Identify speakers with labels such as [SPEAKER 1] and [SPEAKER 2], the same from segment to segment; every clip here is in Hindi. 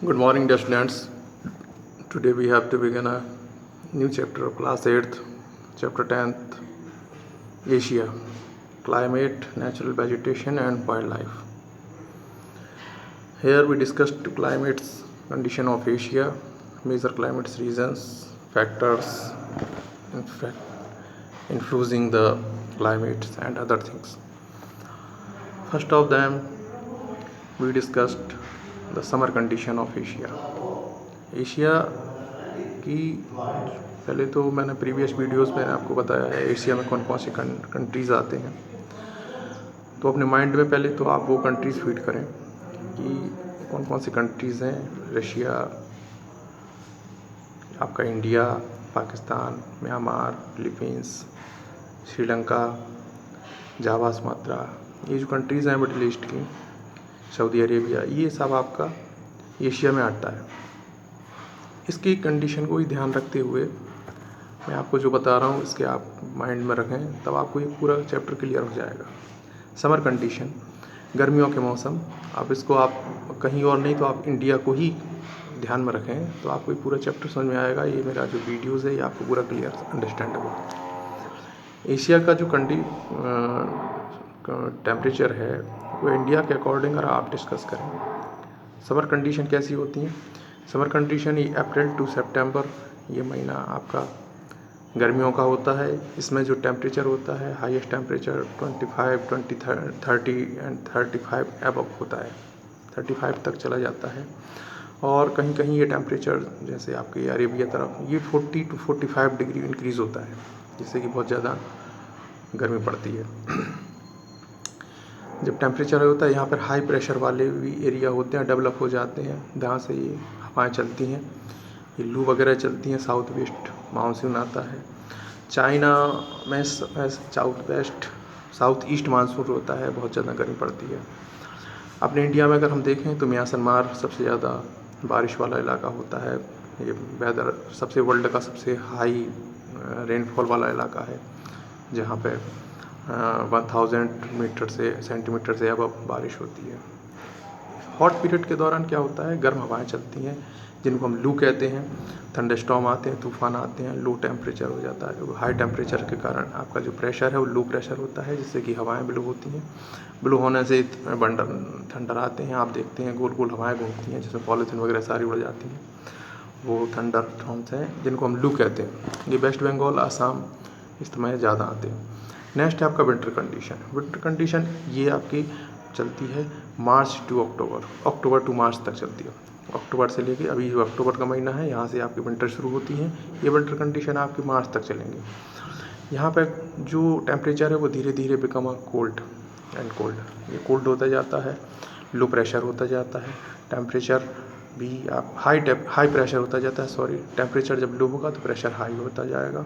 [SPEAKER 1] Good morning, dear students. Today we have to begin a new chapter of class 8th, chapter 10th, Asia, climate, natural vegetation and wildlife. Here we discussed climate's condition of Asia, major climate's reasons, factors, influencing the climate and other things. First of them, we discussed the summer condition of Asia. Asia की पहले तो मैंने प्रीवियस वीडियोस में आपको बताया है एशिया में कौन कौन से कंट्रीज़ आते हैं। तो अपने माइंड में पहले तो आप वो कंट्रीज़ फीड करें कि कौन कौन सी कंट्रीज़ हैं। रशिया, आपका India, Pakistan, Myanmar, Philippines, Sri Lanka, Java, Sumatra, ये जो कंट्रीज़ हैं मिडिल ईस्ट की, सऊदी अरेबिया, ये सब आपका एशिया में आता है। इसकी कंडीशन को ही ध्यान रखते हुए मैं आपको जो बता रहा हूँ इसके आप माइंड में रखें, तब आपको ये पूरा चैप्टर क्लियर हो जाएगा। समर कंडीशन, गर्मियों के मौसम, आप इसको आप कहीं और नहीं तो आप इंडिया को ही ध्यान में रखें तो आपको ये पूरा चैप्टर समझ में आएगा। ये मेरा जो वीडियोज़ है ये आपको पूरा क्लियर अंडरस्टैंड होगा। एशिया का जो टेम्परेचर है वो इंडिया के अकॉर्डिंग अगर आप डिस्कस करें, समर कंडीशन कैसी होती हैं। समर कंडीशन ये अप्रैल टू सितंबर, ये महीना आपका गर्मियों का होता है। इसमें जो टेम्परेचर होता है हाईएस्ट टेम्परेचर 25, 30 एंड 35 एबव होता है, 35 तक चला जाता है। और कहीं कहीं ये टेम्परेचर जैसे आपके अरेबिया तरफ ये 40 टू 45 डिग्री इंक्रीज़ होता है, जिससे कि बहुत ज़्यादा गर्मी पड़ती है। जब टेम्परेचर होता है यहाँ पर हाई प्रेशर वाले भी एरिया होते हैं, डेवलप हो जाते हैं, जहाँ से ये हवाएँ चलती हैं, ये लू वगैरह चलती हैं, साउथ वेस्ट मानसून आता है। चाइना में साउथ ईस्ट मानसून होता है, बहुत ज़्यादा गर्मी पड़ती है। अपने इंडिया में अगर हम देखें तो म्यांमार सबसे ज़्यादा बारिश वाला इलाका होता है। ये वेदर सबसे वर्ल्ड का सबसे हाई रेनफॉल वाला इलाका है, जहाँ पे 1000 मीटर से सेंटीमीटर से अब बारिश होती है। हॉट पीरियड के दौरान क्या होता है, गर्म हवाएं चलती हैं जिनको हम लू कहते हैं, थंडरस्टॉर्म आते हैं, तूफान आते हैं, लो टेम्परेचर हो जाता है। हाई टेम्परेचर के कारण आपका जो प्रेशर है वो लो प्रेशर होता है, जिससे कि हवाएं ब्लो होती हैं। ब्लो होने से थंडर आते हैं, आप देखते हैं गोल गोल हवाएं घूमती हैं जिसमें पॉलीथीन वगैरह सारी उड़ जाती हैं, वो थंडर स्टॉर्म्स हैं जिनको हम लू कहते हैं। ये वेस्ट बंगाल, आसाम इस समय ज़्यादा आते हैं। नेक्स्ट है आपका विंटर कंडीशन। विंटर कंडीशन ये आपकी चलती है March two October, October to मार्च तक चलती है। अक्टूबर से लेके अभी जो अक्टूबर का महीना है यहाँ से आपकी विंटर शुरू होती है। ये विंटर कंडीशन आपकी मार्च तक चलेंगे। यहाँ पर जो टेम्परेचर है वो धीरे धीरे बिकम कोल्ड एंड कोल्ड, ये कोल्ड होता जाता है, लो प्रेशर होता जाता है, टेम्परेचर भी आप हाई प्रेशर होता जाता है, सॉरी, टेम्परेचर जब लो होगा तो प्रेशर हाई होता जाएगा।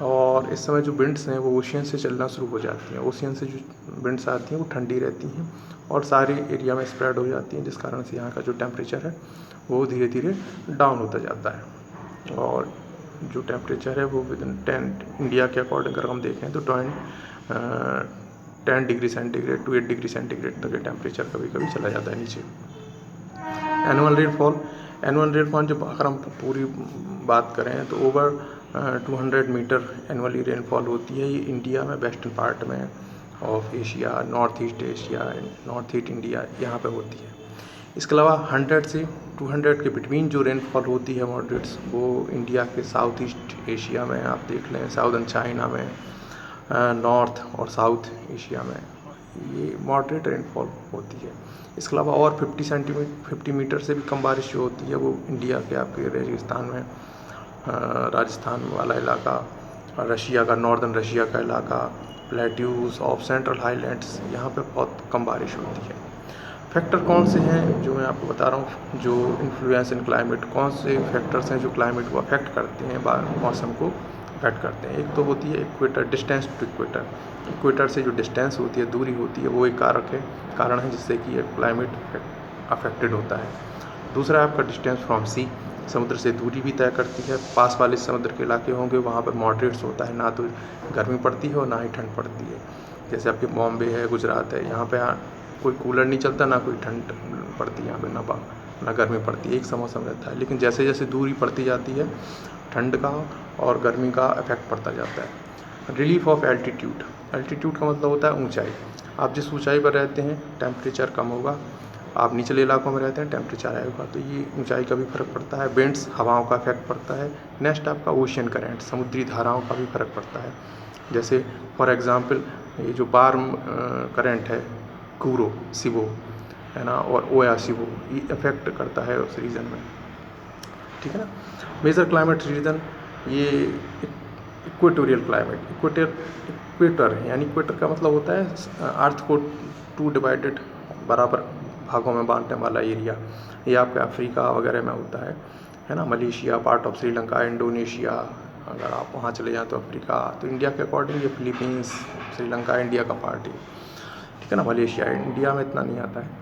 [SPEAKER 1] और इस समय जो विंड्स हैं वो ओशियन से चलना शुरू हो जाती हैं। ओशियन से जो विंड्स आती हैं वो ठंडी रहती हैं और सारे एरिया में स्प्रेड हो जाती हैं, जिस कारण से यहाँ का जो टेम्परेचर है वो धीरे धीरे डाउन होता जाता है। और जो टेम्परेचर है वो विदिन 10 इंडिया के अकॉर्डिंग अगर हम देखें तो 10 degree centigrade to 8 degree centigrade तक ये टेम्परेचर कभी कभी चला जाता है नीचे। एनुअल रेनफॉल जब अगर हम पूरी बात करें तो ओवर 200 मीटर एनुअली रेनफॉल होती है। ये इंडिया में वेस्टर्न पार्ट में of Asia, north east Asia and north east India यहाँ पे होती है। इसके अलावा 100 से 200 के बिटवीन जो रेनफॉल होती है मॉडरेट्स, वो इंडिया के साउथ ईस्ट एशिया में आप देख लें, साउदर्न चाइना में, नॉर्थ और साउथ एशिया में ये मॉडरेट रेनफॉल होती है। इसके अलावा और 50 मीटर से भी कम बारिश जो होती है वो इंडिया के आपके रेगिस्तान में, राजस्थान वाला इलाका, रशिया का, नॉर्दर्न रशिया का इलाका, प्लेट्यूज ऑफ सेंट्रल हाईलैंड्स, यहाँ पे बहुत कम बारिश होती है। फैक्टर कौन से हैं जो मैं आपको बता रहा हूँ, जो इन्फ्लुएंस इन क्लाइमेट, कौन से फैक्टर्स हैं जो क्लाइमेट को अफेक्ट करते हैं, मौसम को अफेक्ट करते हैं। एक तो होती है equator, distance to equator. Equator से जो डिस्टेंस होती है, दूरी होती है, वो एक कारण है जिससे कि ये क्लाइमेट अफेक्टेड होता है। दूसरा है आपका डिस्टेंस फ्रॉम सी, समुद्र से दूरी भी तय करती है। पास वाले समुद्र के इलाके होंगे वहाँ पर मॉडरेट्स होता है, ना तो गर्मी पड़ती है और ना ही ठंड पड़ती है। जैसे आपके बॉम्बे है, गुजरात है, यहाँ पे कोई कूलर नहीं चलता, ना कोई ठंड पड़ती है यहाँ पे, ना ना गर्मी पड़ती है, एक सा मौसम रहता है। लेकिन जैसे जैसे दूरी पड़ती जाती है ठंड का और गर्मी का इफेक्ट पड़ता जाता है। रिलीफ ऑफ एल्टीट्यूड, एल्टीट्यूड का मतलब होता है ऊंचाई। आप जिस ऊंचाई पर रहते हैं टेम्परेचर कम होगा, आप निचले इलाकों में रहते हैं टेम्परेचर हाई होगा, तो ये ऊंचाई का भी फ़र्क पड़ता है। विंड्स, हवाओं का इफेक्ट पड़ता है। नेक्स्ट आपका ओशियन करंट, समुद्री धाराओं का भी फ़र्क पड़ता है। जैसे फॉर एग्ज़ाम्पल ये जो वार्म करंट है, कूरो सिबो है ना, और ओया सिबो, ये इफेक्ट करता है उस रीजन में, ठीक है ना। मेजर क्लाइमेट रीजन, ये इक्वेटोरियल क्लाइमेट, इक्वेटर यानी इक्वेटर का मतलब होता है अर्थ को 2 डिवाइडेड बराबर भागों में बांटने वाला एरिया। ये आपका अफ्रीका वगैरह में होता है ना। Malaysia, part of Sri Lanka, Indonesia, अगर आप वहाँ चले जाएँ तो अफ्रीका, तो इंडिया के अकॉर्डिंग ये फिलीपींस, श्रीलंका इंडिया का पार्ट है, ठीक है ना। मलेशिया इंडिया में इतना नहीं आता है।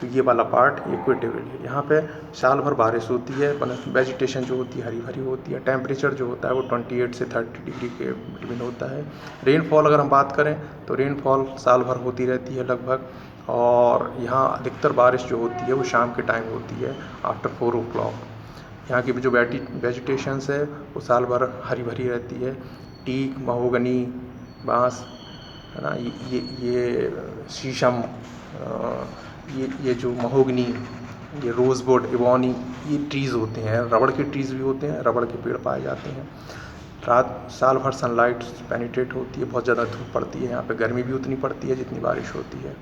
[SPEAKER 1] तो ये वाला पार्ट इक्वेटोरियल है। यहाँ पे साल भर बारिश होती है, वेजिटेशन जो होती है हरी भरी होती है। टेम्परेचर जो होता है वो 28 से 30 डिग्री के बिटवीन होता है। रेनफॉल अगर हम बात करें तो रेनफॉल साल भर होती रहती है लगभग, और यहाँ अधिकतर बारिश जो होती है वो शाम के टाइम होती है, आफ्टर 4 o'clock। यहाँ की जो वेजिटेशंस है वो साल भर हरी भरी रहती है। टीक, महोगनी, बांस है ना, ये शीशम, ये जो महोगनी, ये रोज़वुड, इबॉनी, ये ट्रीज़ होते हैं। रबड़ के ट्रीज़ भी होते हैं, रबड़ के पेड़ पाए जाते हैं। रात साल भर सनलाइट पेनिट्रेट होती है, बहुत ज़्यादा धूप पड़ती है यहाँ पे, गर्मी भी उतनी पड़ती है जितनी बारिश होती है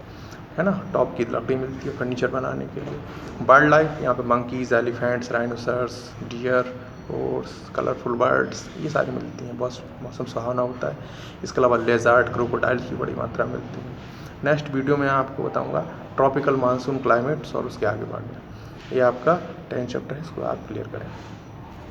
[SPEAKER 1] ना। टॉप की लकड़ी मिलती है फर्नीचर बनाने के लिए। बर्ड लाइफ, यहाँ पे मंकीज़, एलिफेंट्स, राइनोसर्स, डियर, और कलरफुल बर्ड्स, ये सारी मिलती हैं। बहुत मौसम सुहावना होता है। इसके अलावा लेज़ार्ड, क्रोकोडाइल्स भी बड़ी मात्रा में मिलती हैं। नेक्स्ट वीडियो में आपको बताऊंगा ट्रॉपिकल मानसून क्लाइमेट्स और उसके आगे बढ़ना। ये आपका 10 चैप्टर है, इसको आप क्लियर करें।